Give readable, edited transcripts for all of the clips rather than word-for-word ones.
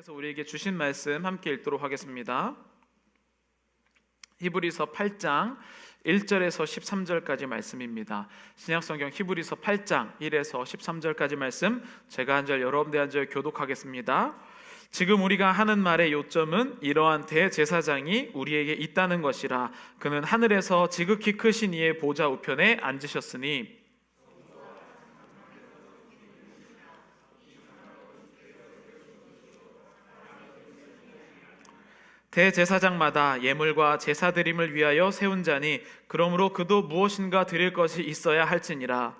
하나님께서 우리에게 주신 말씀 함께 읽도록 하겠습니다. 히브리서 8장 1절에서 13절까지 말씀입니다. 신약성경 히브리서 8장 1에서 13절까지 말씀, 제가 한 절 여러분들 한 절 교독하겠습니다. 지금 우리가 하는 말의 요점은 이러한 대제사장이 우리에게 있다는 것이라. 그는 하늘에서 지극히 크신 이의 보좌 우편에 앉으셨으니 대제사장마다 예물과 제사드림을 위하여 세운 자니 그러므로 그도 무엇인가 드릴 것이 있어야 할지니라.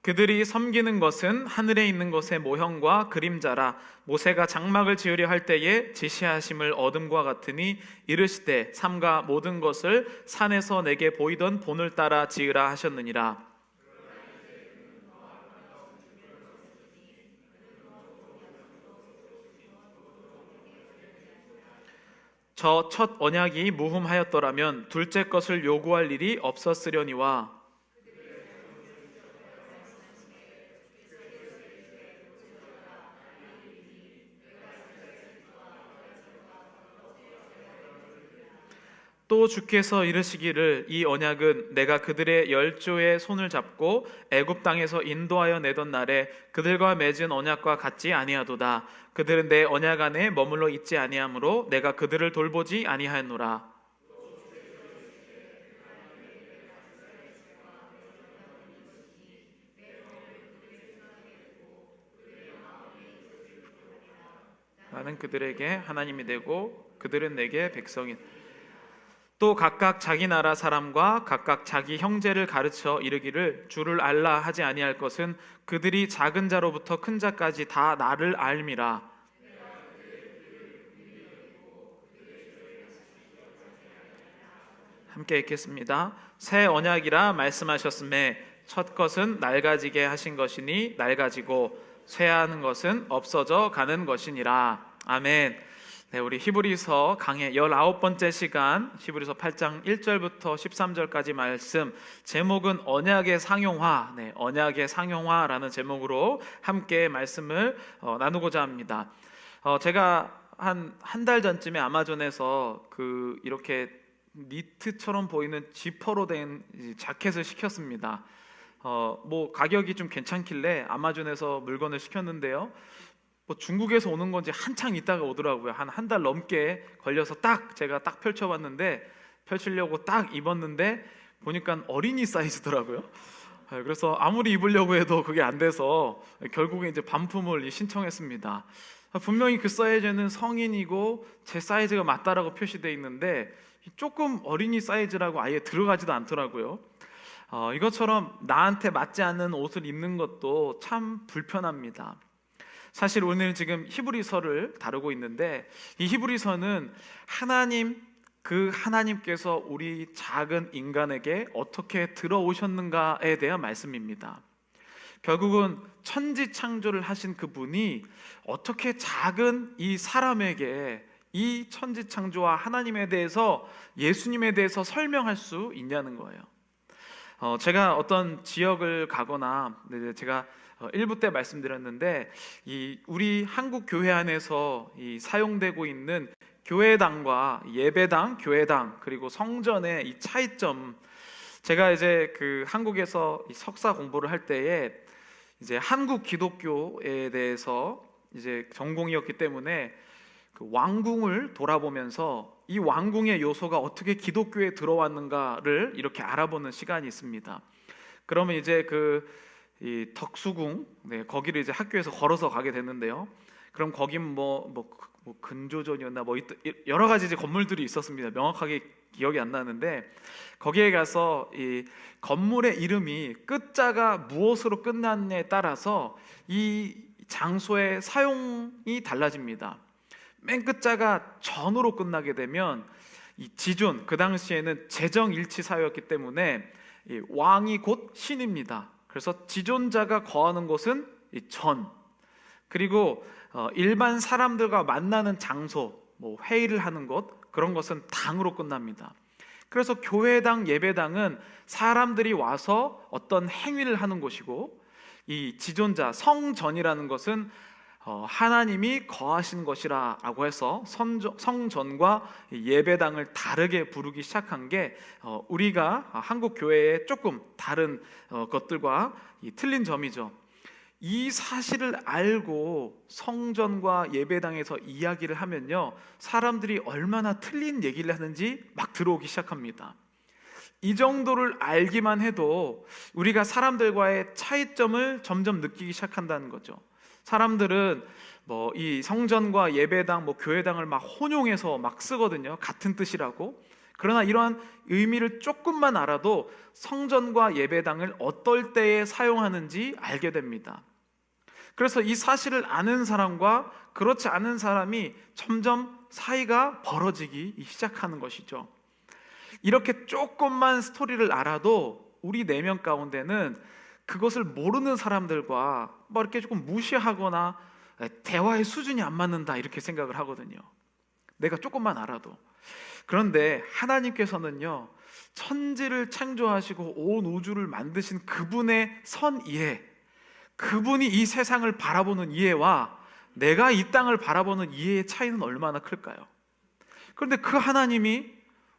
그들이 섬기는 것은 하늘에 있는 것의 모형과 그림자라. 모세가 장막을 지으려 할 때에 지시하심을 얻음과 같으니 이르시되 삼가 모든 것을 산에서 내게 보이던 본을 따라 지으라 하셨느니라. 저 첫 언약이 무흠하였더라면 둘째 것을 요구할 일이 없었으려니와 또 주께서 이르시기를 이 언약은 내가 그들의 열조의 손을 잡고 애굽 땅에서 인도하여 내던 날에 그들과 맺은 언약과 같지 아니하도다. 그들은 내 언약 안에 머물러 있지 아니하므로 내가 그들을 돌보지 아니하였노라. 나는 그들에게 하나님이 되고 그들은 내게 백성이. 또 각각 자기 나라 사람과 각각 자기 형제를 가르쳐 이르기를 주를 알라 하지 아니할 것은 그들이 작은 자로부터 큰 자까지 다 나를 알미라. 함께 읽겠습니다. 새 언약이라 말씀하셨음에 첫 것은 낡아지게 하신 것이니 낡아지고 쇠하는 것은 없어져 가는 것이니라. 아멘. 네, 우리 히브리서 강의 19번째 시간, 히브리서 8장 1절부터 13절까지 말씀, 제목은 언약의 상용화, 언약의 상용화라는 제목으로 함께 말씀을 나누고자 합니다. 제가 한 달 전쯤에 아마존에서 이렇게 니트처럼 보이는 지퍼로 된 자켓을 시켰습니다. 뭐 가격이 좀 괜찮길래 아마존에서 물건을 시켰는데요. 뭐 중국에서 오는 건지 한창 있다가 오더라고요. 한 달 넘게 걸려서 제가 딱 펼쳐봤는데, 펼치려고 딱 입었는데 보니까 어린이 사이즈더라고요. 그래서 아무리 입으려고 해도 그게 안 돼서 결국에 이제 반품을 신청했습니다. 분명히 그 사이즈는 성인이고 제 사이즈가 맞다라고 표시되어 있는데 조금 어린이 사이즈라고 아예 들어가지도 않더라고요. 이것처럼 나한테 맞지 않는 옷을 입는 것도 참 불편합니다. 사실 오늘 지금 히브리서를 다루고 있는데, 이 히브리서는 하나님께서 우리 작은 인간에게 어떻게 들어오셨는가에 대한 말씀입니다. 결국은 천지창조를 하신 그분이 어떻게 작은 이 사람에게 이 천지창조와 하나님에 대해서, 예수님에 대해서 설명할 수 있냐는 거예요. 제가 어떤 지역을 가거나, 제가 1부 때 말씀드렸는데, 우리 한국 교회 안에서 사용되고 있는 교회당과 예배당, 교회당, 그리고 성전의 이 차이점, 제가 이제 한국에서 석사 공부를 할 때에 이제 한국 기독교에 대해서 이제 전공이었기 때문에 왕궁을 돌아보면서 이 왕궁의 요소가 어떻게 기독교에 들어왔는가를 이렇게 알아보는 시간이 있습니다. 그러면 이제 이 덕수궁, 거기를 이제 학교에서 걸어서 가게 됐는데요. 그럼 거긴 뭐 근조전이었나 여러 가지 이제 건물들이 있었습니다. 명확하게 기억이 안 나는데, 거기에 가서 이 건물의 이름이 끝자가 무엇으로 끝났냐에 따라서 이 장소의 사용이 달라집니다. 맨 끝자가 전으로 끝나게 되면 이 지존, 그 당시에는 재정일치 사회였기 때문에 이 왕이 곧 신입니다. 그래서 지존자가 거하는 곳은 이 전, 그리고 일반 사람들과 만나는 장소, 뭐 회의를 하는 곳, 그런 것은 당으로 끝납니다. 그래서 교회당, 예배당은 사람들이 와서 어떤 행위를 하는 곳이고, 이 지존자, 성전이라는 것은 하나님이 거하시는 것이라고 해서 성전과 예배당을 다르게 부르기 시작한 게 우리가 한국 교회의 조금 다른 것들과 틀린 점이죠. 이 사실을 알고 성전과 예배당에서 이야기를 하면요, 사람들이 얼마나 틀린 얘기를 하는지 막 들어오기 시작합니다. 이 정도를 알기만 해도 우리가 사람들과의 차이점을 점점 느끼기 시작한다는 거죠. 사람들은 이 성전과 예배당, 교회당을 막 혼용해서 막 쓰거든요. 같은 뜻이라고. 그러나 이러한 의미를 조금만 알아도 성전과 예배당을 어떨 때에 사용하는지 알게 됩니다. 그래서 이 사실을 아는 사람과 그렇지 않은 사람이 점점 사이가 벌어지기 시작하는 것이죠. 이렇게 조금만 스토리를 알아도 우리 내면 가운데는 그것을 모르는 사람들과 이렇게 조금 무시하거나 대화의 수준이 안 맞는다 이렇게 생각을 하거든요. 내가 조금만 알아도. 그런데 하나님께서는요, 천지를 창조하시고 온 우주를 만드신 그분의 선 이해, 그분이 이 세상을 바라보는 이해와 내가 이 땅을 바라보는 이해의 차이는 얼마나 클까요? 그런데 그 하나님이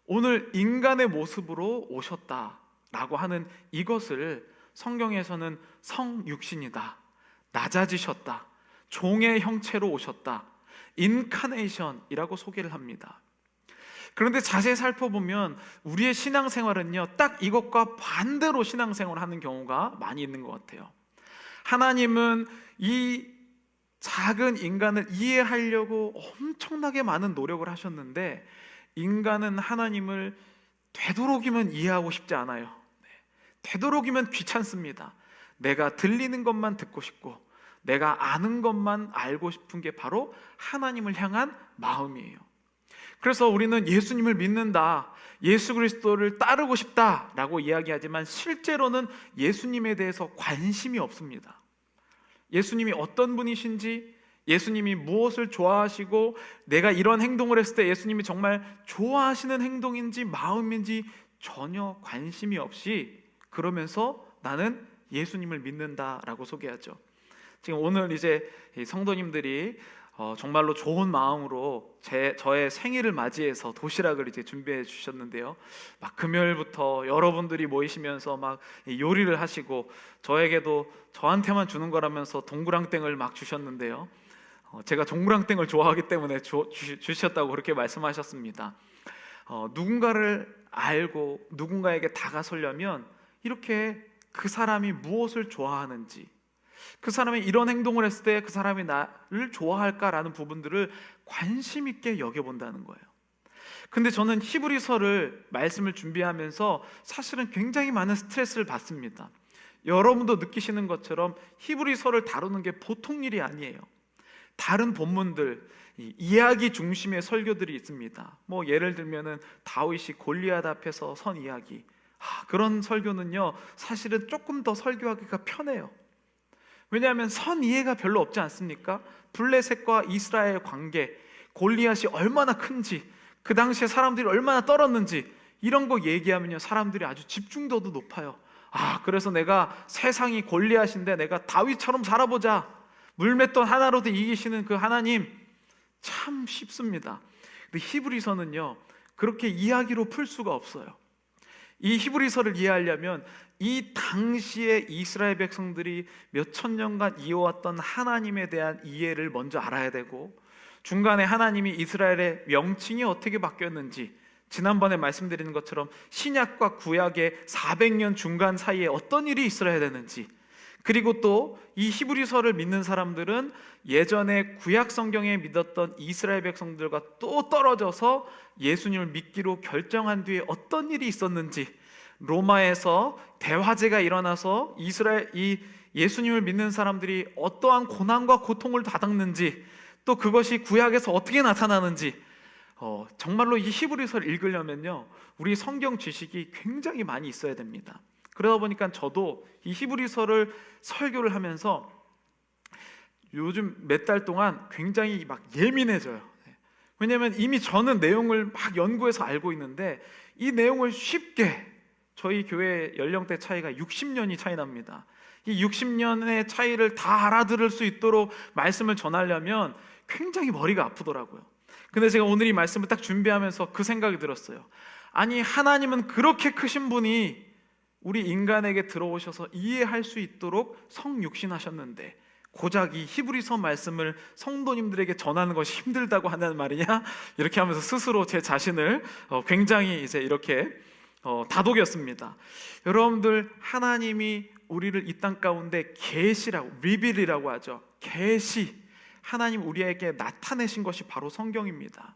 오늘 인간의 모습으로 오셨다라고 하는 이것을 성경에서는 성육신이다, 낮아지셨다, 종의 형체로 오셨다, 인카네이션이라고 소개를 합니다. 그런데 자세히 살펴보면 우리의 신앙생활은요, 딱 이것과 반대로 신앙생활을 하는 경우가 많이 있는 것 같아요. 하나님은 이 작은 인간을 이해하려고 엄청나게 많은 노력을 하셨는데, 인간은 하나님을 되도록이면 이해하고 싶지 않아요. 되도록이면 귀찮습니다. 내가 들리는 것만 듣고 싶고 내가 아는 것만 알고 싶은 게 바로 하나님을 향한 마음이에요. 그래서 우리는 예수님을 믿는다, 예수 그리스도를 따르고 싶다라고 이야기하지만 실제로는 예수님에 대해서 관심이 없습니다. 예수님이 어떤 분이신지, 예수님이 무엇을 좋아하시고 내가 이런 행동을 했을 때 예수님이 정말 좋아하시는 행동인지 마음인지 전혀 관심이 없이 그러면서 나는 예수님을 믿는다라고 소개하죠. 지금 오늘 이제 성도님들이 정말로 좋은 마음으로 저의 생일을 맞이해서 도시락을 이제 준비해 주셨는데요. 막 금요일부터 여러분들이 모이시면서 막 요리를 하시고 저에게도 저한테만 주는 거라면서 동그랑땡을 막 주셨는데요. 제가 동그랑땡을 좋아하기 때문에 주셨다고 그렇게 말씀하셨습니다. 누군가를 알고 누군가에게 다가서려면 이렇게 그 사람이 무엇을 좋아하는지, 그 사람이 이런 행동을 했을 때 그 사람이 나를 좋아할까라는 부분들을 관심 있게 여겨본다는 거예요. 근데 저는 히브리서를 말씀을 준비하면서 사실은 굉장히 많은 스트레스를 받습니다. 여러분도 느끼시는 것처럼 히브리서를 다루는 게 보통 일이 아니에요. 다른 본문들, 이야기 중심의 설교들이 있습니다. 예를 들면은 다윗이 골리앗 앞에서 선 이야기, 그런 설교는요 사실은 조금 더 설교하기가 편해요. 왜냐하면 선 이해가 별로 없지 않습니까? 블레셋과 이스라엘의 관계, 골리앗이 얼마나 큰지, 그 당시에 사람들이 얼마나 떨었는지 이런 거 얘기하면요 사람들이 아주 집중도도 높아요. 그래서 내가 세상이 골리앗인데 내가 다윗처럼 살아보자, 물맷돌 하나로도 이기시는 그 하나님, 참 쉽습니다. 근데 히브리서는요 그렇게 이야기로 풀 수가 없어요. 이 히브리서를 이해하려면 이 당시에 이스라엘 백성들이 몇천 년간 이어왔던 하나님에 대한 이해를 먼저 알아야 되고, 중간에 하나님이 이스라엘의 명칭이 어떻게 바뀌었는지, 지난번에 말씀드린 것처럼 신약과 구약의 400년 중간 사이에 어떤 일이 있어야 되는지, 그리고 또 이 히브리서를 믿는 사람들은 예전에 구약 성경에 믿었던 이스라엘 백성들과 또 떨어져서 예수님을 믿기로 결정한 뒤에 어떤 일이 있었는지, 로마에서 대화제가 일어나서 예수님을 믿는 사람들이 어떠한 고난과 고통을 받았는지, 또 그것이 구약에서 어떻게 나타나는지, 정말로 이 히브리서를 읽으려면요 우리 성경 지식이 굉장히 많이 있어야 됩니다. 그러다 보니까 저도 이 히브리서를 설교를 하면서 요즘 몇 달 동안 굉장히 막 예민해져요. 왜냐하면 이미 저는 내용을 막 연구해서 알고 있는데 이 내용을 쉽게, 저희 교회 연령대 차이가 60년이 차이 납니다. 이 60년의 차이를 다 알아들을 수 있도록 말씀을 전하려면 굉장히 머리가 아프더라고요. 근데 제가 오늘 이 말씀을 딱 준비하면서 그 생각이 들었어요. 아니, 하나님은 그렇게 크신 분이 우리 인간에게 들어오셔서 이해할 수 있도록 성육신하셨는데 고작 이 히브리서 말씀을 성도님들에게 전하는 것이 힘들다고 하는 말이냐? 이렇게 하면서 스스로 제 자신을 굉장히 이제 이렇게 다독였습니다. 여러분들, 하나님이 우리를 이 땅 가운데 계시라고, 리빌이라고 하죠. 계시, 하나님 우리에게 나타내신 것이 바로 성경입니다.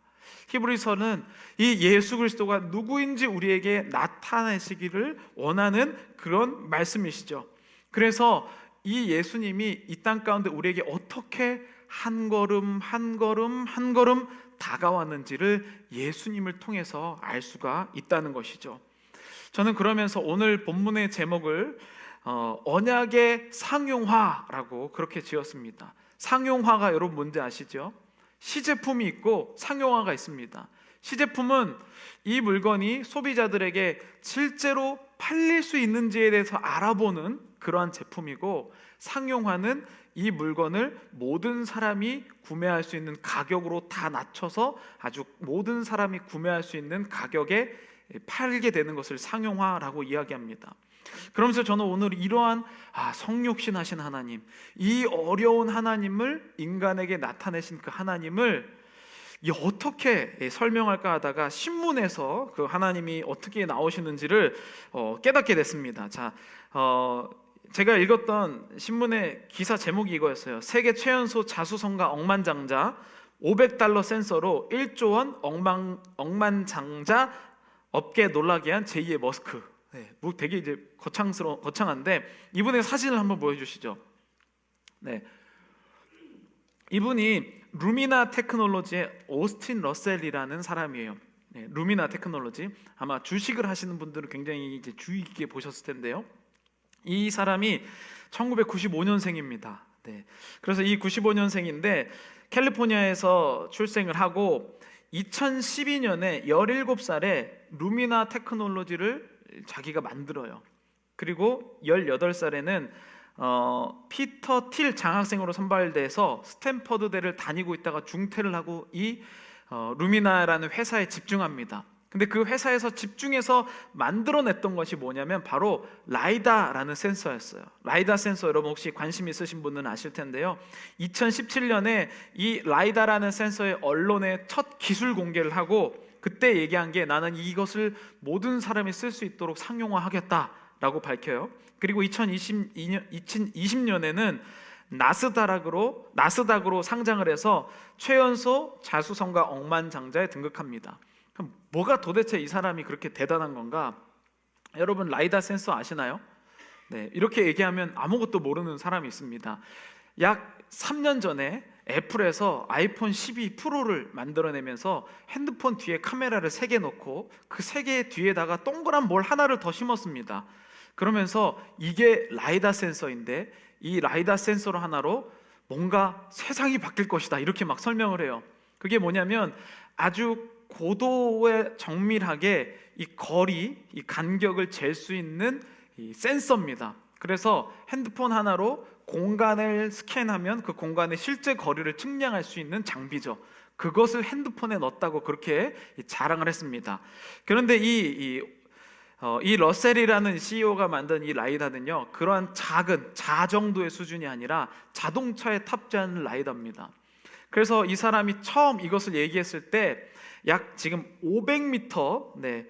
히브리서는 이 예수 그리스도가 누구인지 우리에게 나타내시기를 원하는 그런 말씀이시죠. 그래서 이 예수님이 이 땅 가운데 우리에게 어떻게 한 걸음 한 걸음 한 걸음 다가왔는지를 예수님을 통해서 알 수가 있다는 것이죠. 저는 그러면서 오늘 본문의 제목을 언약의 상용화라고 그렇게 지었습니다. 상용화가 여러분 뭔지 아시죠? 시제품이 있고 상용화가 있습니다. 시제품은 이 물건이 소비자들에게 실제로 팔릴 수 있는지에 대해서 알아보는 그러한 제품이고, 상용화는 이 물건을 모든 사람이 구매할 수 있는 가격으로 다 낮춰서 아주 모든 사람이 구매할 수 있는 가격에 팔게 되는 것을 상용화라고 이야기합니다. 그러면서 저는 오늘 이러한 성육신하신 하나님, 이 어려운 하나님을, 인간에게 나타내신 그 하나님을 어떻게 설명할까 하다가 신문에서 그 하나님이 어떻게 나오시는지를 깨닫게 됐습니다. 제가 읽었던 신문의 기사 제목이 이거였어요. 세계 최연소 자수성가 억만장자, 500달러 센서로 1조 원 억만장자 업계 놀라게 한 제2의 머스크. 뭐 되게 이제 거창한데 이분의 사진을 한번 보여주시죠. 네, 이분이 루미나 테크놀로지의 오스틴 러셀이라는 사람이에요. 루미나 테크놀로지, 아마 주식을 하시는 분들은 굉장히 이제 주의 깊게 보셨을 텐데요. 이 사람이 1995년생입니다. 그래서 이 95년생인데 캘리포니아에서 출생을 하고 2012년에 17살에 루미나 테크놀로지를 자기가 만들어요. 그리고 18살에는 피터 틸 장학생으로 선발돼서 스탠퍼드대를 다니고 있다가 중퇴를 하고 이 루미나라는 회사에 집중합니다. 근데 그 회사에서 집중해서 만들어냈던 것이 뭐냐면 바로 라이다라는 센서였어요. 라이다 센서, 여러분 혹시 관심 있으신 분은 아실 텐데요. 2017년에 이 라이다라는 센서의 언론에 첫 기술 공개를 하고, 그때 얘기한 게 나는 이것을 모든 사람이 쓸 수 있도록 상용화하겠다라고 밝혀요. 그리고 2020년에는 나스닥으로 상장을 해서 최연소 자수성가 억만장자에 등극합니다. 그럼 뭐가 도대체 이 사람이 그렇게 대단한 건가? 여러분, 라이다 센서 아시나요? 이렇게 얘기하면 아무것도 모르는 사람이 있습니다. 약 3년 전에 애플에서 아이폰 12 프로를 만들어내면서 핸드폰 뒤에 카메라를 3개 넣고 그 3개 뒤에다가 동그란 뭘 하나를 더 심었습니다. 그러면서 이게 라이다 센서인데 이 라이다 센서 하나로 뭔가 세상이 바뀔 것이다, 이렇게 막 설명을 해요. 그게 뭐냐면 아주 고도에 정밀하게 이 거리, 이 간격을 잴 수 있는 이 센서입니다. 그래서 핸드폰 하나로 공간을 스캔하면 그 공간의 실제 거리를 측량할 수 있는 장비죠. 그것을 핸드폰에 넣었다고 그렇게 자랑을 했습니다. 그런데 이 러셀이라는 CEO가 만든 이 라이다는요, 그러한 작은 정도의 수준이 아니라 자동차에 탑재하는 라이다입니다. 그래서 이 사람이 처음 이것을 얘기했을 때 약 지금 500m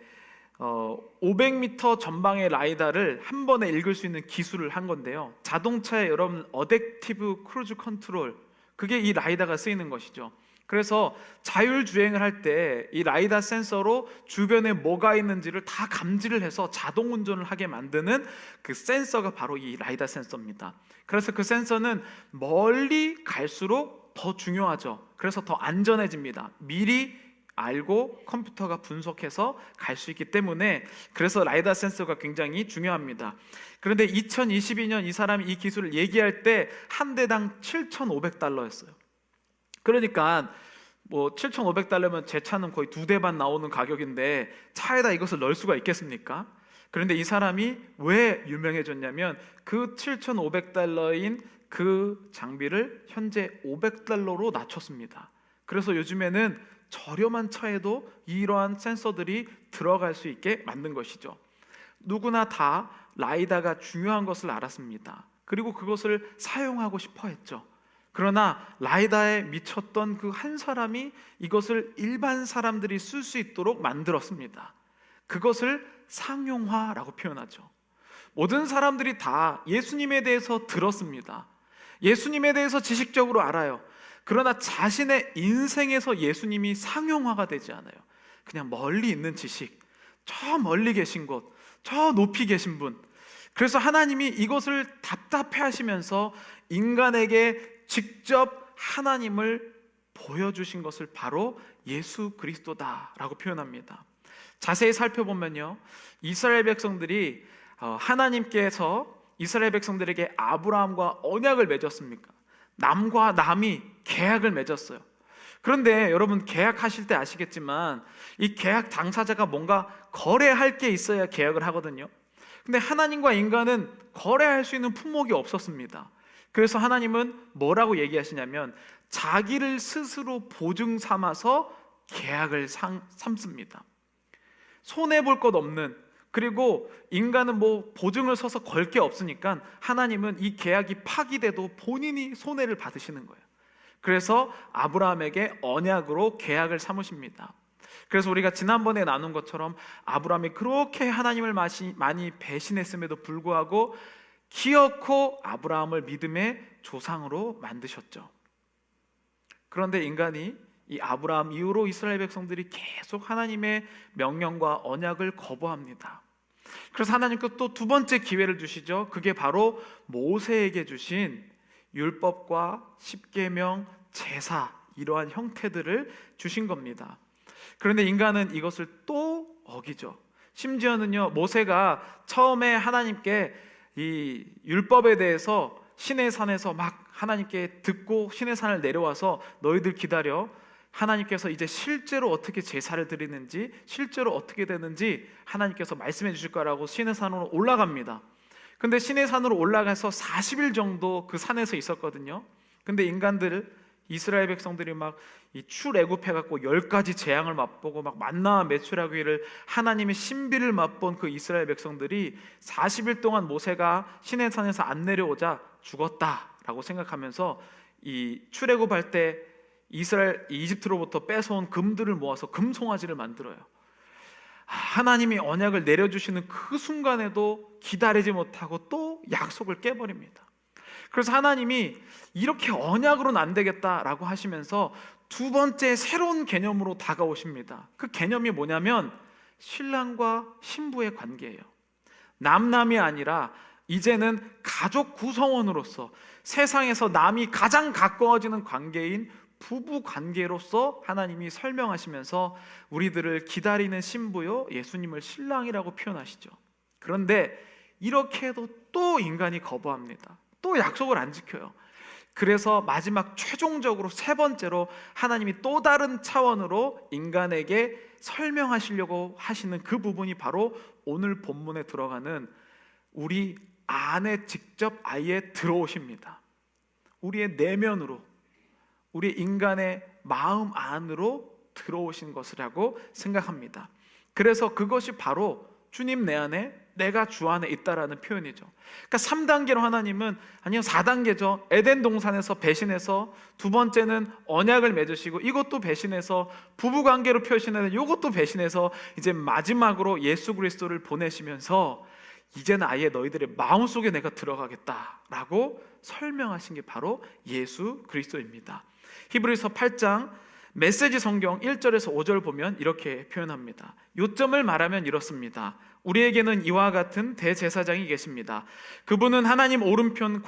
500m 전방의 라이다를 한 번에 읽을 수 있는 기술을 한 건데요. 자동차에 여러분 어댑티브 크루즈 컨트롤, 그게 이 라이다가 쓰이는 것이죠. 그래서 자율주행을 할 때 이 라이다 센서로 주변에 뭐가 있는지를 다 감지를 해서 자동 운전을 하게 만드는 그 센서가 바로 이 라이다 센서입니다. 그래서 그 센서는 멀리 갈수록 더 중요하죠. 그래서 더 안전해집니다. 미리 알고 컴퓨터가 분석해서 갈 수 있기 때문에, 그래서 라이다 센서가 굉장히 중요합니다. 그런데 2022년 이 사람이 이 기술을 얘기할 때 한 대당 $7,500였어요. 그러니까 뭐 7,500달러면 제 차는 거의 2대 반 나오는 가격인데 차에다 이것을 넣을 수가 있겠습니까? 그런데 이 사람이 왜 유명해졌냐면 그 7,500달러인 그 장비를 현재 500달러로 낮췄습니다. 그래서 요즘에는 저렴한 차에도 이러한 센서들이 들어갈 수 있게 만든 것이죠. 누구나 다 라이다가 중요한 것을 알았습니다. 그리고 그것을 사용하고 싶어 했죠. 그러나 라이다에 미쳤던 그 한 사람이 이것을 일반 사람들이 쓸 수 있도록 만들었습니다. 그것을 상용화라고 표현하죠. 모든 사람들이 다 예수님에 대해서 들었습니다. 예수님에 대해서 지식적으로 알아요. 그러나 자신의 인생에서 예수님이 상용화가 되지 않아요. 그냥 멀리 있는 지식, 저 멀리 계신 곳, 저 높이 계신 분. 그래서 하나님이 이것을 답답해 하시면서 인간에게 직접 하나님을 보여주신 것을 바로 예수 그리스도다라고 표현합니다. 자세히 살펴보면요, 이스라엘 백성들이 하나님께서 이스라엘 백성들에게 아브라함과 언약을 맺었습니까? 남과 남이 계약을 맺었어요. 그런데 여러분, 계약하실 때 아시겠지만 이 계약 당사자가 뭔가 거래할 게 있어야 계약을 하거든요. 근데 하나님과 인간은 거래할 수 있는 품목이 없었습니다. 그래서 하나님은 뭐라고 얘기하시냐면 자기를 스스로 보증 삼아서 계약을 삼습니다. 손해볼 것 없는, 그리고 인간은 뭐 보증을 서서 걸 게 없으니까 하나님은 이 계약이 파기돼도 본인이 손해를 받으시는 거예요. 그래서 아브라함에게 언약으로 계약을 삼으십니다. 그래서 우리가 지난번에 나눈 것처럼 아브라함이 그렇게 하나님을 많이 배신했음에도 불구하고 기어코 아브라함을 믿음의 조상으로 만드셨죠. 그런데 인간이 이 아브라함 이후로 이스라엘 백성들이 계속 하나님의 명령과 언약을 거부합니다. 그래서 하나님께서 또 두 번째 기회를 주시죠. 그게 바로 모세에게 주신 율법과 십계명, 제사, 이러한 형태들을 주신 겁니다. 그런데 인간은 이것을 또 어기죠. 심지어는요, 모세가 처음에 하나님께 이 율법에 대해서 시내산에서 막 하나님께 듣고 시내산을 내려와서 너희들 기다려, 하나님께서 이제 실제로 어떻게 제사를 드리는지, 실제로 어떻게 되는지 하나님께서 말씀해 주실 거라고 시내산으로 올라갑니다. 근데 시내산으로 올라가서 40일 정도 그 산에서 있었거든요. 근데 인간들, 이스라엘 백성들이 막 이 출애굽해갖고 10가지 재앙을 맛보고 막 만나 매출하기를 하나님의 신비를 맛본 그 이스라엘 백성들이 40일 동안 모세가 시내산에서 안 내려오자 죽었다라고 생각하면서 이 출애굽할 때 이집트로부터 뺏어온 금들을 모아서 금송아지를 만들어요. 하나님이 언약을 내려주시는 그 순간에도 기다리지 못하고 또 약속을 깨버립니다. 그래서 하나님이 이렇게 언약으로는 안 되겠다라고 하시면서 두 번째 새로운 개념으로 다가오십니다. 그 개념이 뭐냐면 신랑과 신부의 관계예요. 남남이 아니라 이제는 가족 구성원으로서 세상에서 남이 가장 가까워지는 관계인 부부 관계로서 하나님이 설명하시면서 우리들을 기다리는 신부요, 예수님을 신랑이라고 표현하시죠. 그런데 이렇게 해도 또 인간이 거부합니다. 또 약속을 안 지켜요. 그래서 마지막 최종적으로 세 번째로 하나님이 또 다른 차원으로 인간에게 설명하시려고 하시는 그 부분이 바로 오늘 본문에 들어가는 우리 안에 직접 아예 들어오십니다. 우리의 내면으로, 우리 인간의 마음 안으로 들어오신 것이라고 생각합니다. 그래서 그것이 바로 주님 내 안에, 내가 주 안에 있다라는 표현이죠. 그러니까 3단계로 하나님은, 아니요 4단계죠. 에덴 동산에서 배신해서, 두 번째는 언약을 맺으시고 이것도 배신해서, 부부관계로 표시하는 이것도 배신해서, 이제 마지막으로 예수 그리스도를 보내시면서 이제는 아예 너희들의 마음속에 내가 들어가겠다라고 설명하신 게 바로 예수 그리스도입니다. 히브리서 8장 메시지 성경 1절에서 5절 보면 이렇게 표현합니다. 요점을 말하면 이렇습니다. 우리에게는 이와 같은 대제사장이 계십니다. 그분은 하나님 오른편에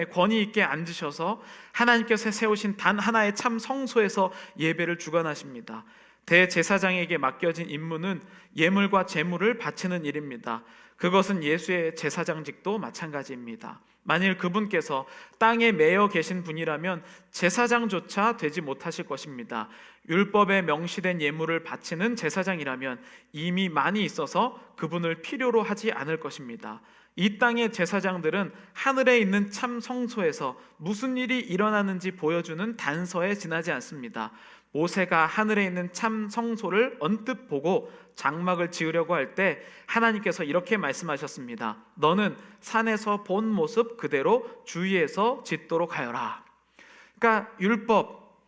권위 있게 앉으셔서 하나님께서 세우신 단 하나의 참 성소에서 예배를 주관하십니다. 대제사장에게 맡겨진 임무는 예물과 제물을 바치는 일입니다. 그것은 예수의 제사장직도 마찬가지입니다. 만일 그분께서 땅에 매여 계신 분이라면 제사장조차 되지 못하실 것입니다. 율법에 명시된 예물을 바치는 제사장이라면 이미 많이 있어서 그분을 필요로 하지 않을 것입니다. 이 땅의 제사장들은 하늘에 있는 참 성소에서 무슨 일이 일어나는지 보여주는 단서에 지나지 않습니다. 모세가 하늘에 있는 참 성소를 언뜻 보고 장막을 지으려고 할 때 하나님께서 이렇게 말씀하셨습니다. 너는 산에서 본 모습 그대로 주위에서 짓도록 하여라. 그러니까 율법,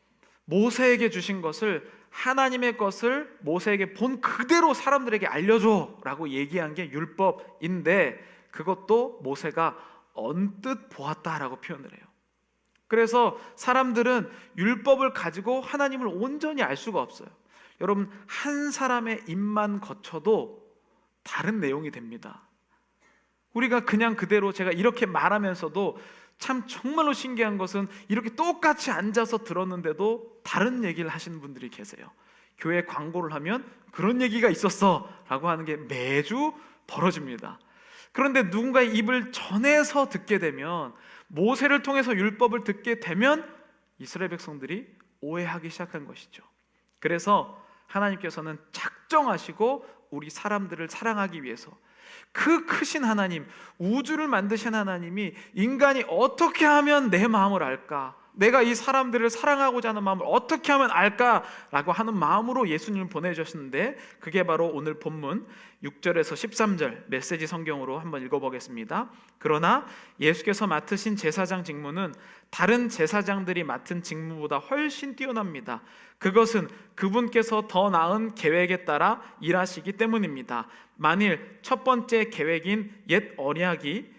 모세에게 주신 것을, 하나님의 것을 모세에게 본 그대로 사람들에게 알려줘 라고 얘기한 게 율법인데, 그것도 모세가 언뜻 보았다라고 표현을 해요. 그래서 사람들은 율법을 가지고 하나님을 온전히 알 수가 없어요. 여러분, 한 사람의 입만 거쳐도 다른 내용이 됩니다. 우리가 그냥 그대로, 제가 이렇게 말하면서도 참 정말로 신기한 것은 이렇게 똑같이 앉아서 들었는데도 다른 얘기를 하시는 분들이 계세요. 교회 광고를 하면 그런 얘기가 있었어 라고 하는 게 매주 벌어집니다. 그런데 누군가의 입을 전해서 듣게 되면, 모세를 통해서 율법을 듣게 되면 이스라엘 백성들이 오해하기 시작한 것이죠. 그래서 하나님께서는 작정하시고 우리 사람들을 사랑하기 위해서 그 크신 하나님, 우주를 만드신 하나님이 인간이 어떻게 하면 내 마음을 알까, 내가 이 사람들을 사랑하고자 하는 마음을 어떻게 하면 알까라고 하는 마음으로 예수님을 보내주셨는데, 그게 바로 오늘 본문 6절에서 13절 메시지 성경으로 한번 읽어보겠습니다. 그러나 예수께서 맡으신 제사장 직무는 다른 제사장들이 맡은 직무보다 훨씬 뛰어납니다. 그것은 그분께서 더 나은 계획에 따라 일하시기 때문입니다. 만일 첫 번째 계획인 옛 언약이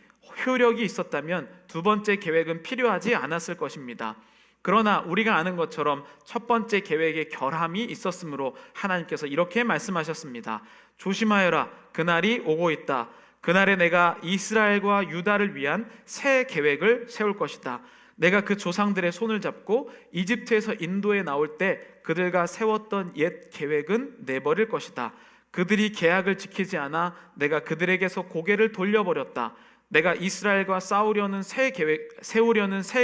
효력이 있었다면 두 번째 계획은 필요하지 않았을 것입니다. 그러나 우리가 아는 것처럼 첫 번째 계획에 결함이 있었으므로 하나님께서 이렇게 말씀하셨습니다. 조심하여라, 그날이 오고 있다. 그날에 내가 이스라엘과 유다를 위한 새 계획을 세울 것이다. 내가 그 조상들의 손을 잡고 이집트에서 인도에 나올 때 그들과 세웠던 옛 계획은 내버릴 것이다. 그들이 계약을 지키지 않아 내가 그들에게서 고개를 돌려버렸다. 내가 이스라엘과 세우려는 새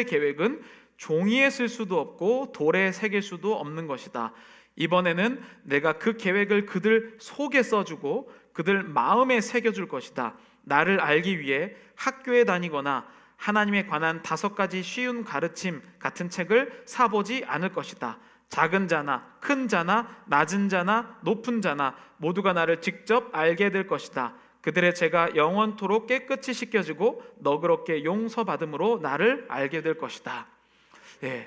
계획은 종이에 쓸 수도 없고 돌에 새길 수도 없는 것이다. 이번에는 내가 그 계획을 그들 속에 써주고 그들 마음에 새겨줄 것이다. 나를 알기 위해 학교에 다니거나 하나님에 관한 5가지 쉬운 가르침 같은 책을 사보지 않을 것이다. 작은 자나 큰 자나 낮은 자나 높은 자나 모두가 나를 직접 알게 될 것이다. 그들의 죄가 영원토록 깨끗이 씻겨지고 너그럽게 용서받음으로 나를 알게 될 것이다.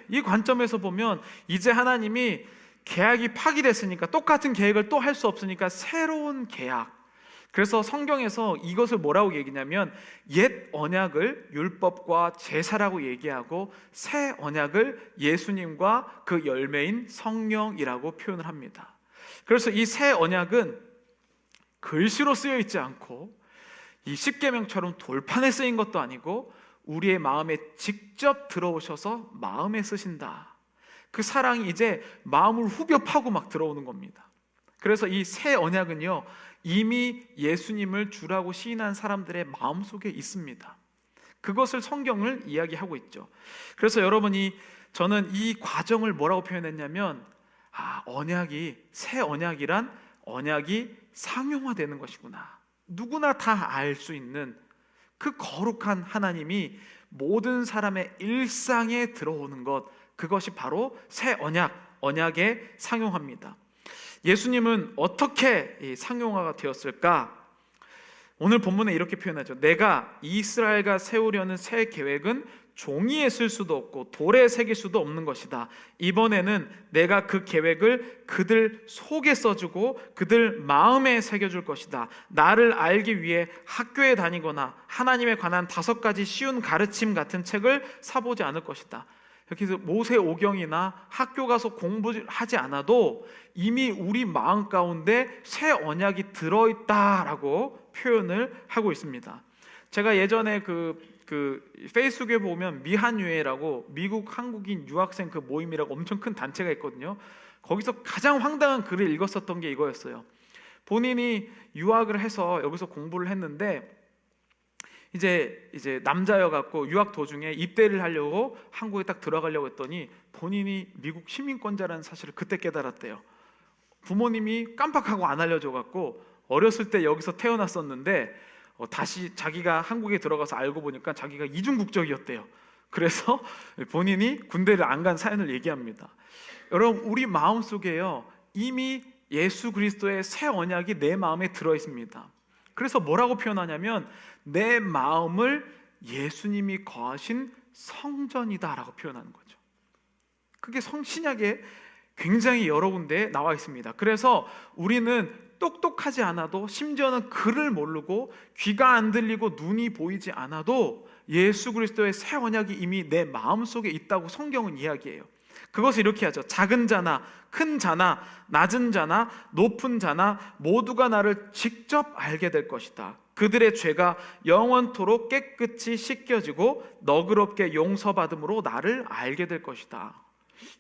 이 관점에서 보면 이제 하나님이 계약이 파기됐으니까 똑같은 계획을 또 할 수 없으니까 새로운 계약. 그래서 성경에서 이것을 뭐라고 얘기냐면 옛 언약을 율법과 제사라고 얘기하고 새 언약을 예수님과 그 열매인 성령이라고 표현을 합니다. 그래서 이 새 언약은 글씨로 쓰여 있지 않고 이 십계명처럼 돌판에 쓰인 것도 아니고 우리의 마음에 직접 들어오셔서 마음에 쓰신다. 그 사랑이 이제 마음을 후벼 파고 막 들어오는 겁니다. 그래서 이 새 언약은요, 이미 예수님을 주라고 시인한 사람들의 마음속에 있습니다. 그것을 성경을 이야기하고 있죠. 그래서 여러분이, 저는 이 과정을 뭐라고 표현했냐면, 새 언약이란 언약이 상용화되는 것이구나. 누구나 다 알 수 있는 그 거룩한 하나님이 모든 사람의 일상에 들어오는 것, 그것이 바로 새 언약에 상용합니다. 예수님은 어떻게 상용화가 되었을까? 오늘 본문에 이렇게 표현하죠. 내가 이스라엘과 세우려는 새 계획은 종이에 쓸 수도 없고 돌에 새길 수도 없는 것이다. 이번에는 내가 그 계획을 그들 속에 써주고 그들 마음에 새겨줄 것이다. 나를 알기 위해 학교에 다니거나 하나님에 관한 5가지 쉬운 가르침 같은 책을 사보지 않을 것이다. 여기서 모세오경이나 학교 가서 공부하지 않아도 이미 우리 마음 가운데 새 언약이 들어있다라고 표현을 하고 있습니다. 제가 예전에 그 페이스북에 보면 미한유회라고 미국 한국인 유학생 그 모임이라고 엄청 큰 단체가 있거든요. 거기서 가장 황당한 글을 읽었었던 게 이거였어요. 본인이 유학을 해서 여기서 공부를 했는데 이제 남자여 갖고 유학 도중에 입대를 하려고 한국에 딱 들어가려고 했더니 본인이 미국 시민권자라는 사실을 그때 깨달았대요. 부모님이 깜빡하고 안 알려줘 갖고 어렸을 때 여기서 태어났었는데 다시 자기가 한국에 들어가서 알고 보니까 자기가 이중 국적이었대요. 그래서 본인이 군대를 안 간 사연을 얘기합니다. 여러분, 우리 마음속에요 이미 예수 그리스도의 새 언약이 내 마음에 들어 있습니다. 그래서 뭐라고 표현하냐면 내 마음을 예수님이 거하신 성전이다라고 표현하는 거죠. 그게 신약에 굉장히 여러 군데에 나와 있습니다. 그래서 우리는 똑똑하지 않아도, 심지어는 글을 모르고 귀가 안 들리고 눈이 보이지 않아도 예수 그리스도의 새 언약이 이미 내 마음속에 있다고 성경은 이야기해요. 그것을 이렇게 하죠. 작은 자나 큰 자나 낮은 자나 높은 자나 모두가 나를 직접 알게 될 것이다. 그들의 죄가 영원토록 깨끗이 씻겨지고 너그럽게 용서받음으로 나를 알게 될 것이다.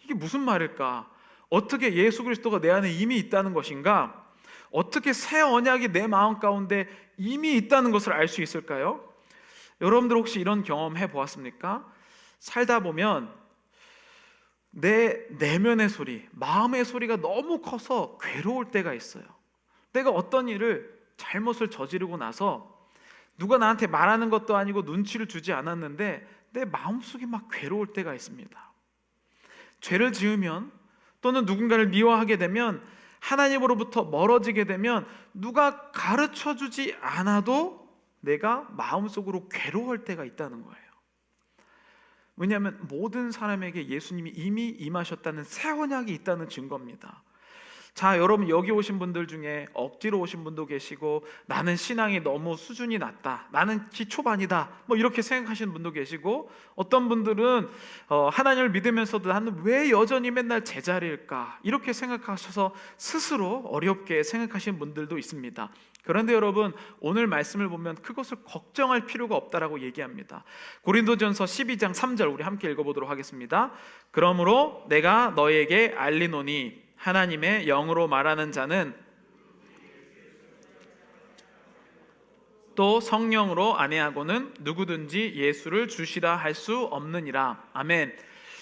이게 무슨 말일까? 어떻게 예수 그리스도가 내 안에 이미 있다는 것인가? 어떻게 새 언약이 내 마음 가운데 이미 있다는 것을 알 수 있을까요? 여러분들 혹시 이런 경험 해보았습니까? 살다 보면 내 내면의 소리, 마음의 소리가 너무 커서 괴로울 때가 있어요. 내가 어떤 일을 잘못을 저지르고 나서 누가 나한테 말하는 것도 아니고 눈치를 주지 않았는데 내 마음속이 막 괴로울 때가 있습니다. 죄를 지으면 또는 누군가를 미워하게 되면, 하나님으로부터 멀어지게 되면 누가 가르쳐주지 않아도 내가 마음속으로 괴로울 때가 있다는 거예요. 왜냐하면 모든 사람에게 예수님이 이미 임하셨다는 새 언약이 있다는 증거입니다. 자, 여러분, 여기 오신 분들 중에 억지로 오신 분도 계시고 나는 신앙이 너무 수준이 낮다, 나는 기초반이다, 뭐 이렇게 생각하시는 분도 계시고, 어떤 분들은 하나님을 믿으면서도 나는 왜 여전히 맨날 제자리일까 이렇게 생각하셔서 스스로 어렵게 생각하시는 분들도 있습니다. 그런데 여러분, 오늘 말씀을 보면 그것을 걱정할 필요가 없다라고 얘기합니다. 고린도전서 12장 3절 우리 함께 읽어보도록 하겠습니다. 그러므로 내가 너에게 알리노니 하나님의 영으로 말하는 자는 또 성령으로 아내하고는 누구든지 예수를 주시라 할 수 없느니라. 아멘.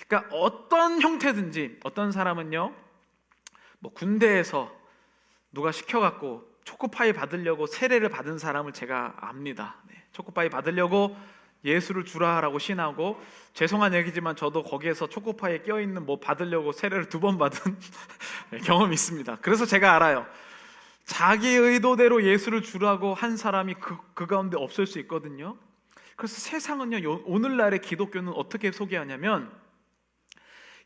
그러니까 어떤 형태든지, 어떤 사람은요 뭐 군대에서 누가 시켜갖고 초코파이 받으려고 세례를 받은 사람을 제가 압니다. 초코파이 받으려고 예수를 주라라고 신하고, 죄송한 얘기지만 저도 거기에서 초코파이에 껴있는 뭐 받으려고 세례를 2번 받은 경험이 있습니다. 그래서 제가 알아요. 자기 의도대로 예수를 주라고 한 사람이 그 가운데 없을 수 있거든요. 그래서 세상은요, 오늘날의 기독교는 어떻게 소개하냐면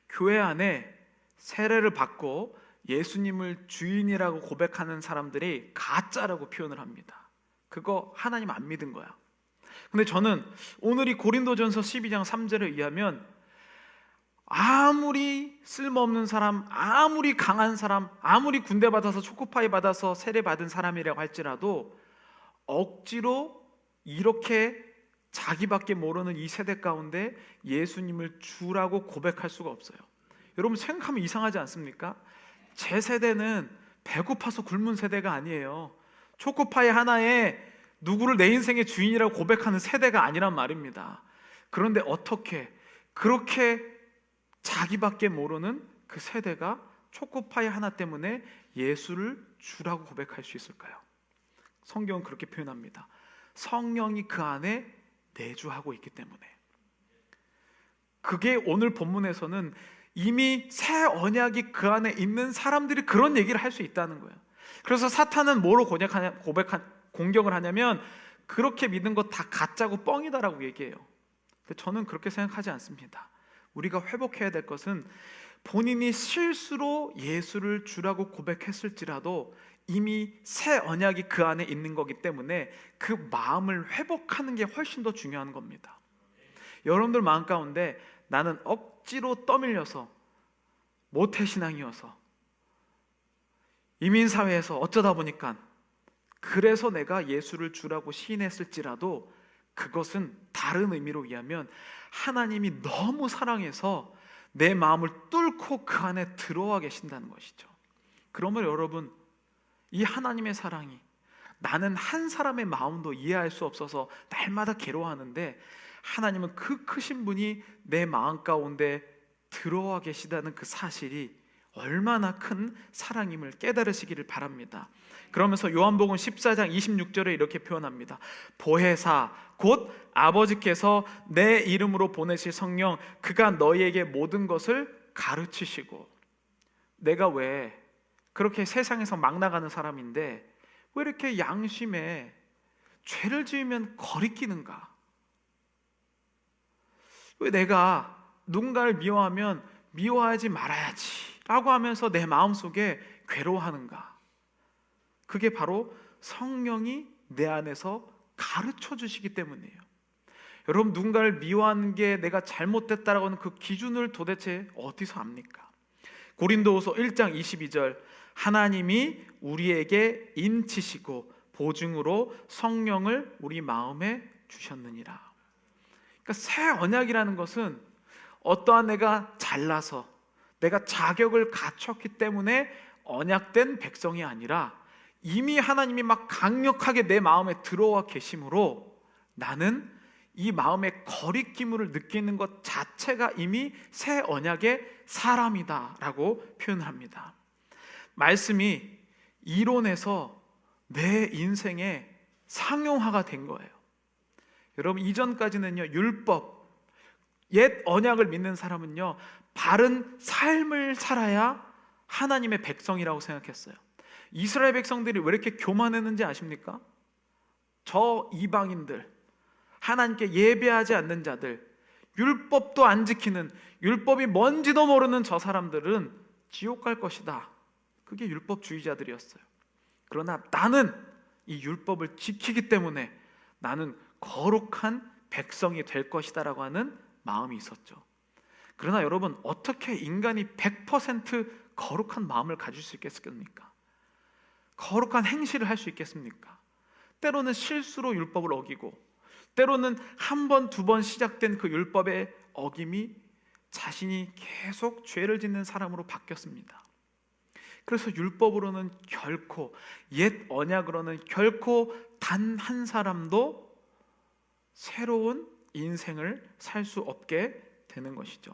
교회 안에 세례를 받고 예수님을 주인이라고 고백하는 사람들이 가짜라고 표현을 합니다. 그거 하나님 안 믿은 거야. 근데 저는 오늘 이 고린도전서 12장 3절에 의하면 아무리 쓸모없는 사람, 아무리 강한 사람, 아무리 군대 받아서 초코파이 받아서 세례 받은 사람이라고 할지라도 억지로 이렇게 자기밖에 모르는 이 세대 가운데 예수님을 주라고 고백할 수가 없어요. 여러분, 생각하면 이상하지 않습니까? 제 세대는 배고파서 굶은 세대가 아니에요. 초코파이 하나에 누구를 내 인생의 주인이라고 고백하는 세대가 아니란 말입니다. 그런데 어떻게 그렇게 자기밖에 모르는 그 세대가 초코파이 하나 때문에 예수를 주라고 고백할 수 있을까요? 성경은 그렇게 표현합니다. 성령이 그 안에 내주하고 있기 때문에. 그게 오늘 본문에서는 이미 새 언약이 그 안에 있는 사람들이 그런 얘기를 할 수 있다는 거예요. 그래서 사탄은 뭐로 공격을 하냐면 그렇게 믿는 거 다 가짜고 뻥이다라고 얘기해요. 근데 저는 그렇게 생각하지 않습니다. 우리가 회복해야 될 것은 본인이 실수로 예수를 주라고 고백했을지라도 이미 새 언약이 그 안에 있는 거기 때문에 그 마음을 회복하는 게 훨씬 더 중요한 겁니다. 여러분들 마음 가운데 나는 억지로 떠밀려서 모태신앙이어서 이민사회에서 어쩌다 보니까 그래서 내가 예수를 주라고 시인했을지라도 그것은 다른 의미로 의하면 하나님이 너무 사랑해서 내 마음을 뚫고 그 안에 들어와 계신다는 것이죠. 그러면 여러분, 이 하나님의 사랑이 나는 한 사람의 마음도 이해할 수 없어서 날마다 괴로워하는데, 하나님은 그 크신 분이 내 마음 가운데 들어와 계시다는 그 사실이 얼마나 큰 사랑임을 깨달으시기를 바랍니다. 그러면서 요한복음 14장 26절에 이렇게 표현합니다. 보혜사 곧 아버지께서 내 이름으로 보내실 성령, 그가 너희에게 모든 것을 가르치시고. 내가 왜 그렇게 세상에서 막 나가는 사람인데 왜 이렇게 양심에 죄를 지으면 거리끼는가? 왜 내가 누군가를 미워하면 미워하지 말아야지 라고 하면서 내 마음속에 괴로워하는가? 그게 바로 성령이 내 안에서 가르쳐 주시기 때문이에요. 여러분, 누군가를 미워하는 게 내가 잘못됐다라고 하는 그 기준을 도대체 어디서 압니까? 고린도후서 1장 22절, 하나님이 우리에게 인치시고 보증으로 성령을 우리 마음에 주셨느니라. 그러니까 새 언약이라는 것은 어떠한 내가 잘나서 내가 자격을 갖췄기 때문에 언약된 백성이 아니라 이미 하나님이 막 강력하게 내 마음에 들어와 계심으로 나는 이 마음의 거리낌을 느끼는 것 자체가 이미 새 언약의 사람이다라고 표현을 합니다. 말씀이 이론에서 내 인생의 상용화가 된 거예요. 여러분, 이전까지는요, 율법, 옛 언약을 믿는 사람은요, 바른 삶을 살아야 하나님의 백성이라고 생각했어요. 이스라엘 백성들이 왜 이렇게 교만했는지 아십니까? 저 이방인들, 하나님께 예배하지 않는 자들, 율법도 안 지키는, 율법이 뭔지도 모르는 저 사람들은 지옥 갈 것이다. 그게 율법주의자들이었어요. 그러나 나는 이 율법을 지키기 때문에 나는 거룩한 백성이 될 것이다 라고 하는 마음이 있었죠. 그러나 여러분, 어떻게 인간이 100% 거룩한 마음을 가질 수 있겠습니까? 거룩한 행실을 할 수 있겠습니까? 때로는 실수로 율법을 어기고, 때로는 한 번, 두 번 시작된 그 율법의 어김이 자신이 계속 죄를 짓는 사람으로 바뀌었습니다. 그래서 율법으로는 결코, 옛 언약으로는 결코 단 한 사람도 새로운 인생을 살 수 없게 되는 것이죠.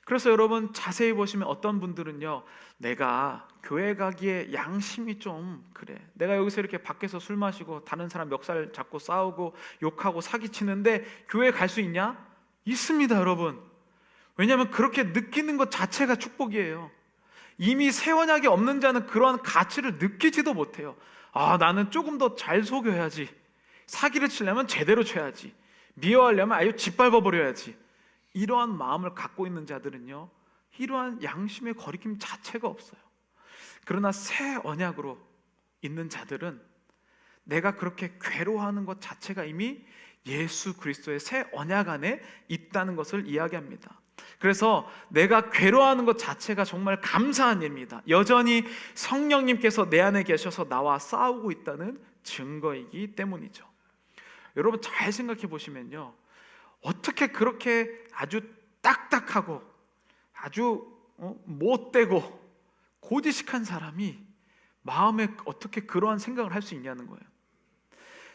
그래서 여러분, 자세히 보시면 어떤 분들은요, 내가 교회 가기에 양심이 좀 그래, 내가 여기서 이렇게 밖에서 술 마시고 다른 사람 멱살 잡고 싸우고 욕하고 사기치는데 교회 갈 수 있냐? 있습니다, 여러분. 왜냐하면 그렇게 느끼는 것 자체가 축복이에요. 이미 새 언약이 없는 자는 그러한 가치를 느끼지도 못해요. 아, 나는 조금 더 잘 속여야지, 사기를 치려면 제대로 쳐야지, 미워하려면 아유 짓밟아버려야지, 이러한 마음을 갖고 있는 자들은요, 이러한 양심의 거리낌 자체가 없어요. 그러나 새 언약으로 있는 자들은 내가 그렇게 괴로워하는 것 자체가 이미 예수 그리스도의 새 언약 안에 있다는 것을 이야기합니다. 그래서 내가 괴로워하는 것 자체가 정말 감사한 일입니다. 여전히 성령님께서 내 안에 계셔서 나와 싸우고 있다는 증거이기 때문이죠. 여러분, 잘 생각해 보시면요, 어떻게 그렇게 아주 딱딱하고 아주 못되고 고지식한 사람이 마음에 어떻게 그러한 생각을 할 수 있냐는 거예요.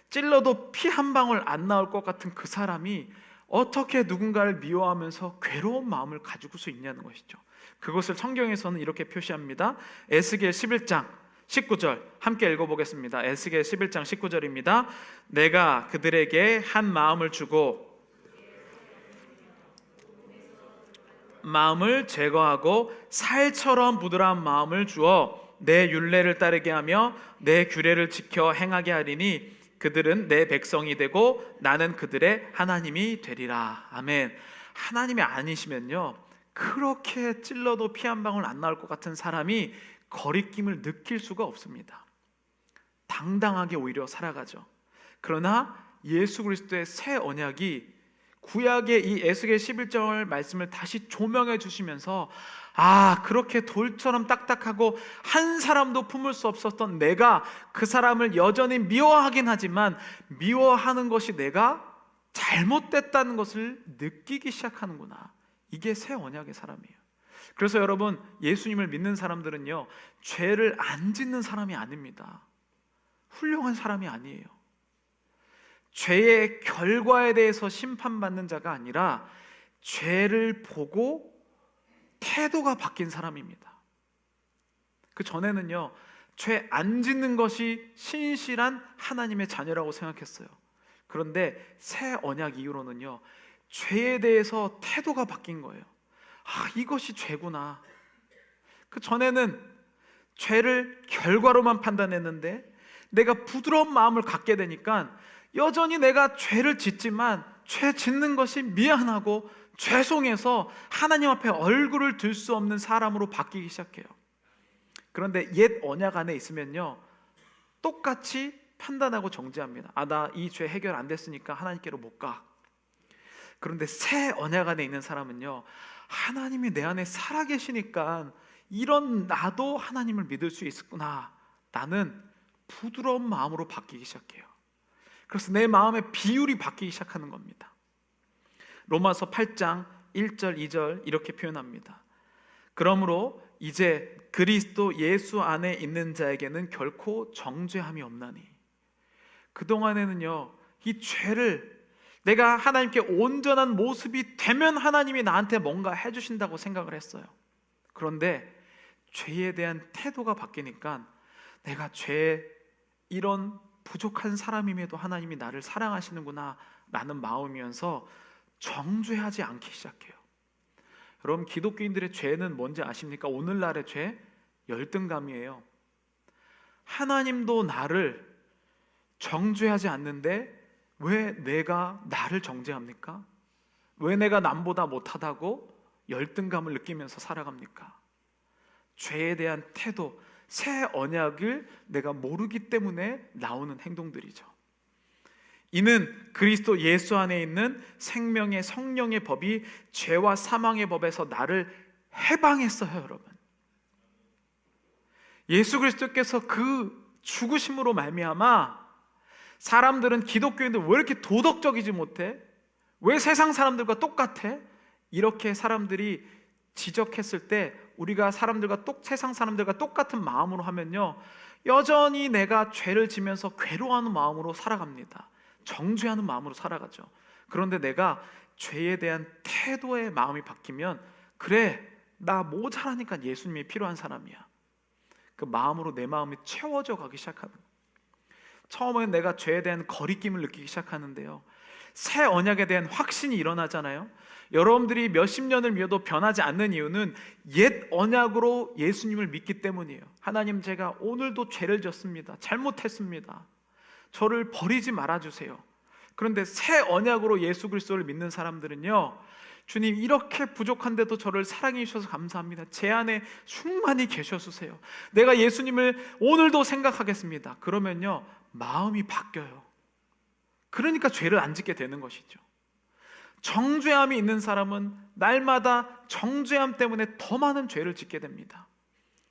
찔러도 피 한 방울 안 나올 것 같은 그 사람이 어떻게 누군가를 미워하면서 괴로운 마음을 가지고 수 있냐는 것이죠. 그것을 성경에서는 이렇게 표시합니다. 에스겔 11장 19절 함께 읽어보겠습니다. 에스겔 11장 19절입니다. 내가 그들에게 한 마음을 주고 마음을 제거하고 살처럼 부드러운 마음을 주어 내 율례를 따르게 하며 내 규례를 지켜 행하게 하리니 그들은 내 백성이 되고 나는 그들의 하나님이 되리라. 아멘. 하나님이 아니시면요, 그렇게 찔러도 피 한 방울 안 나올 것 같은 사람이 거리낌을 느낄 수가 없습니다. 당당하게 오히려 살아가죠. 그러나 예수 그리스도의 새 언약이 구약의 이 에스겔 11절 말씀을 다시 조명해 주시면서, 아, 그렇게 돌처럼 딱딱하고 한 사람도 품을 수 없었던 내가 그 사람을 여전히 미워하긴 하지만 미워하는 것이 내가 잘못됐다는 것을 느끼기 시작하는구나, 이게 새 언약의 사람이에요. 그래서 여러분, 예수님을 믿는 사람들은요, 죄를 안 짓는 사람이 아닙니다. 훌륭한 사람이 아니에요. 죄의 결과에 대해서 심판받는 자가 아니라 죄를 보고 태도가 바뀐 사람입니다. 그 전에는요, 죄 안 짓는 것이 신실한 하나님의 자녀라고 생각했어요. 그런데 새 언약 이후로는요, 죄에 대해서 태도가 바뀐 거예요. 이것이 죄구나. 그 전에는 죄를 결과로만 판단했는데 내가 부드러운 마음을 갖게 되니까 여전히 내가 죄를 짓지만 죄 짓는 것이 미안하고 죄송해서 하나님 앞에 얼굴을 들 수 없는 사람으로 바뀌기 시작해요. 그런데 옛 언약 안에 있으면요, 똑같이 판단하고 정죄합니다. 나 이 죄 해결 안 됐으니까 하나님께로 못 가. 그런데 새 언약 안에 있는 사람은요, 하나님이 내 안에 살아계시니까 이런 나도 하나님을 믿을 수 있구나, 나는 부드러운 마음으로 바뀌기 시작해요. 그래서 내 마음의 비율이 바뀌기 시작하는 겁니다. 로마서 8장 1절 2절 이렇게 표현합니다. 그러므로 이제 그리스도 예수 안에 있는 자에게는 결코 정죄함이 없나니. 그동안에는요, 이 죄를 내가 하나님께 온전한 모습이 되면 하나님이 나한테 뭔가 해주신다고 생각을 했어요. 그런데 죄에 대한 태도가 바뀌니까 내가 죄에 이런 부족한 사람임에도 하나님이 나를 사랑하시는구나 라는 마음이면서 정죄하지 않기 시작해요. 여러분, 기독교인들의 죄는 뭔지 아십니까? 오늘날의 죄, 열등감이에요. 하나님도 나를 정죄하지 않는데 왜 내가 나를 정죄합니까? 왜 내가 남보다 못하다고 열등감을 느끼면서 살아갑니까? 죄에 대한 태도, 새 언약을 내가 모르기 때문에 나오는 행동들이죠. 이는 그리스도 예수 안에 있는 생명의 성령의 법이 죄와 사망의 법에서 나를 해방했어요. 여러분, 예수 그리스도께서 그 죽으심으로 말미암아 사람들은, 기독교인들 왜 이렇게 도덕적이지 못해? 왜 세상 사람들과 똑같아? 이렇게 사람들이 지적했을 때 우리가 세상 사람들과 똑같은 마음으로 하면요, 여전히 내가 죄를 지면서 괴로워하는 마음으로 살아갑니다. 정죄하는 마음으로 살아가죠. 그런데 내가 죄에 대한 태도의 마음이 바뀌면, 그래, 나 모자라니까 예수님이 필요한 사람이야, 그 마음으로 내 마음이 채워져 가기 시작하는 거예요. 처음엔 내가 죄에 대한 거리낌을 느끼기 시작하는데요, 새 언약에 대한 확신이 일어나잖아요. 여러분들이 몇십 년을 믿어도 변하지 않는 이유는 옛 언약으로 예수님을 믿기 때문이에요. 하나님, 제가 오늘도 죄를 졌습니다. 잘못했습니다. 저를 버리지 말아주세요. 그런데 새 언약으로 예수 그리스도를 믿는 사람들은요, 주님, 이렇게 부족한데도 저를 사랑해 주셔서 감사합니다. 제 안에 충만히 계셔주세요. 내가 예수님을 오늘도 생각하겠습니다. 그러면요, 마음이 바뀌어요. 그러니까 죄를 안 짓게 되는 것이죠. 정죄함이 있는 사람은 날마다 정죄함 때문에 더 많은 죄를 짓게 됩니다.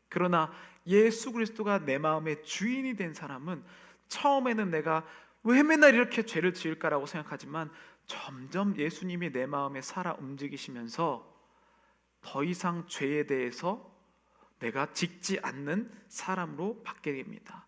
그러나 예수 그리스도가 내 마음의 주인이 된 사람은 처음에는 내가 왜 맨날 이렇게 죄를 지을까라고 생각하지만 점점 예수님이 내 마음에 살아 움직이시면서 더 이상 죄에 대해서 내가 짓지 않는 사람으로 바뀌게 됩니다.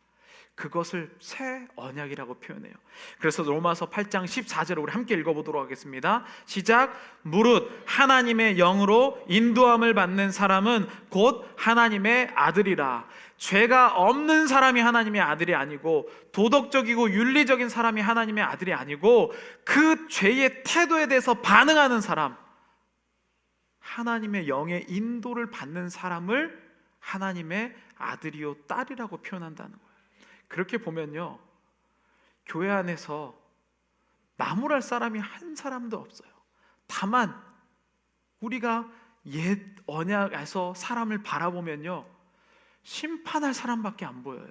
그것을 새 언약이라고 표현해요. 그래서 로마서 8장 14절을 우리 함께 읽어보도록 하겠습니다. 시작. 무릇 하나님의 영으로 인도함을 받는 사람은 곧 하나님의 아들이라. 죄가 없는 사람이 하나님의 아들이 아니고, 도덕적이고 윤리적인 사람이 하나님의 아들이 아니고, 그 죄의 태도에 대해서 반응하는 사람, 하나님의 영의 인도를 받는 사람을 하나님의 아들이요 딸이라고 표현한다는 거예요. 그렇게 보면요, 교회 안에서 나무랄 사람이 한 사람도 없어요. 다만 우리가 옛 언약에서 사람을 바라보면요, 심판할 사람밖에 안 보여요.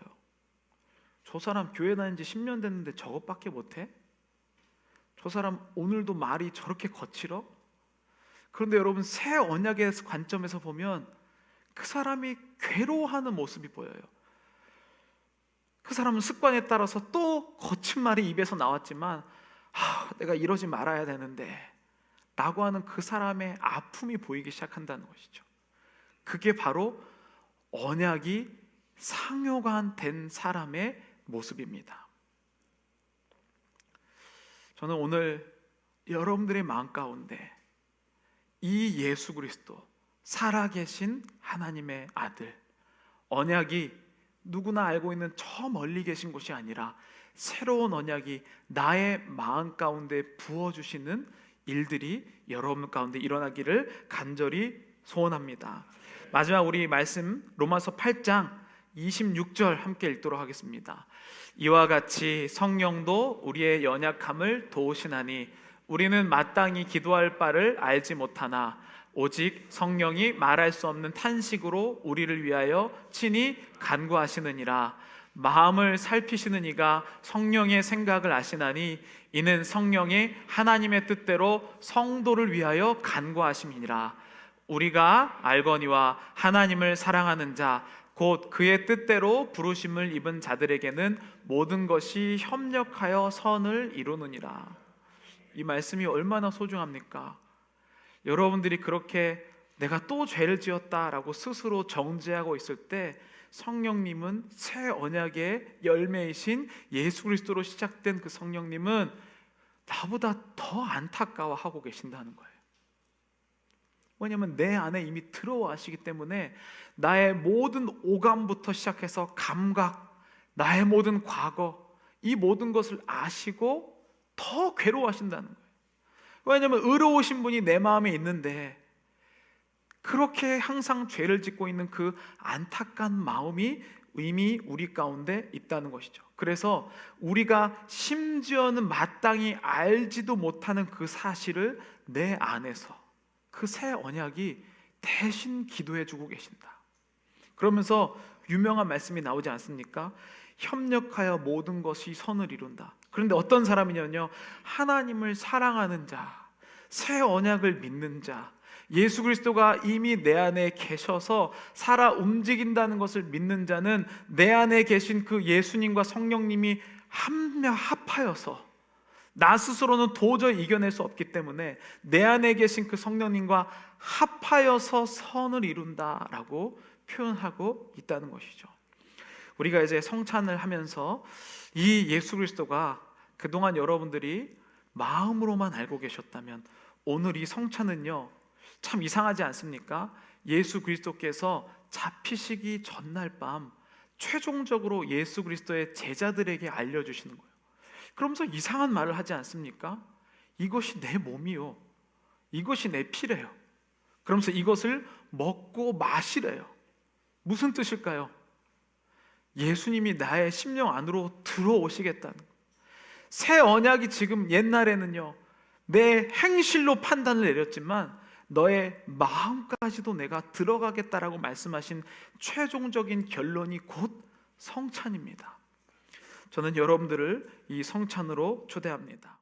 저 사람 교회 다닌 지 10년 됐는데 저것밖에 못해? 저 사람 오늘도 말이 저렇게 거칠어? 그런데 여러분, 새 언약의 관점에서 보면 그 사람이 괴로워하는 모습이 보여요. 그 사람은 습관에 따라서 또 거친 말이 입에서 나왔지만, 내가 이러지 말아야 되는데, 라고 하는 그 사람의 아픔이 보이기 시작한다는 것이죠. 그게 바로 언약이 상호간 된 사람의 모습입니다. 저는 오늘 여러분들의 마음 가운데 이 예수 그리스도, 살아계신 하나님의 아들, 언약이 누구나 알고 있는 저 멀리 계신 곳이 아니라 새로운 언약이 나의 마음 가운데 부어주시는 일들이 여러분 가운데 일어나기를 간절히 소원합니다. 마지막 우리 말씀 로마서 8장 26절 함께 읽도록 하겠습니다. 이와 같이 성령도 우리의 연약함을 도우시나니 우리는 마땅히 기도할 바를 알지 못하나 오직 성령이 말할 수 없는 탄식으로 우리를 위하여 친히 간구하시느니라. 마음을 살피시는 이가 성령의 생각을 아시나니 이는 성령의 하나님의 뜻대로 성도를 위하여 간구하심이니라. 우리가 알거니와 하나님을 사랑하는 자 곧 그의 뜻대로 부르심을 입은 자들에게는 모든 것이 협력하여 선을 이루느니라. 이 말씀이 얼마나 소중합니까? 여러분들이 그렇게 내가 또 죄를 지었다라고 스스로 정죄하고 있을 때 성령님은 새 언약의 열매이신 예수 그리스도로 시작된 그 성령님은 나보다 더 안타까워하고 계신다는 거예요. 왜냐하면 내 안에 이미 들어와시기 때문에 나의 모든 오감부터 시작해서 감각, 나의 모든 과거, 이 모든 것을 아시고 더 괴로워하신다는 거예요. 왜냐하면 의로우신 분이 내 마음에 있는데 그렇게 항상 죄를 짓고 있는 그 안타까운 마음이 이미 우리 가운데 있다는 것이죠. 그래서 우리가 심지어는 마땅히 알지도 못하는 그 사실을 내 안에서 그 새 언약이 대신 기도해 주고 계신다. 그러면서 유명한 말씀이 나오지 않습니까? 협력하여 모든 것이 선을 이룬다. 그런데 어떤 사람이냐면요, 하나님을 사랑하는 자, 새 언약을 믿는 자, 예수 그리스도가 이미 내 안에 계셔서 살아 움직인다는 것을 믿는 자는 내 안에 계신 그 예수님과 성령님이 합하여서 나 스스로는 도저히 이겨낼 수 없기 때문에 내 안에 계신 그 성령님과 합하여서 선을 이룬다라고 표현하고 있다는 것이죠. 우리가 이제 성찬을 하면서 이 예수 그리스도가 그동안 여러분들이 마음으로만 알고 계셨다면 오늘 이 성찬은요, 참 이상하지 않습니까? 예수 그리스도께서 잡히시기 전날 밤 최종적으로 예수 그리스도의 제자들에게 알려주시는 거예요. 그러면서 이상한 말을 하지 않습니까? 이것이 내 몸이요, 이것이 내 피래요. 그러면서 이것을 먹고 마시래요. 무슨 뜻일까요? 예수님이 나의 심령 안으로 들어오시겠다는 거예요. 새 언약이 지금 옛날에는요, 내 행실로 판단을 내렸지만 너의 마음까지도 내가 들어가겠다라고 말씀하신 최종적인 결론이 곧 성찬입니다. 저는 여러분들을 이 성찬으로 초대합니다.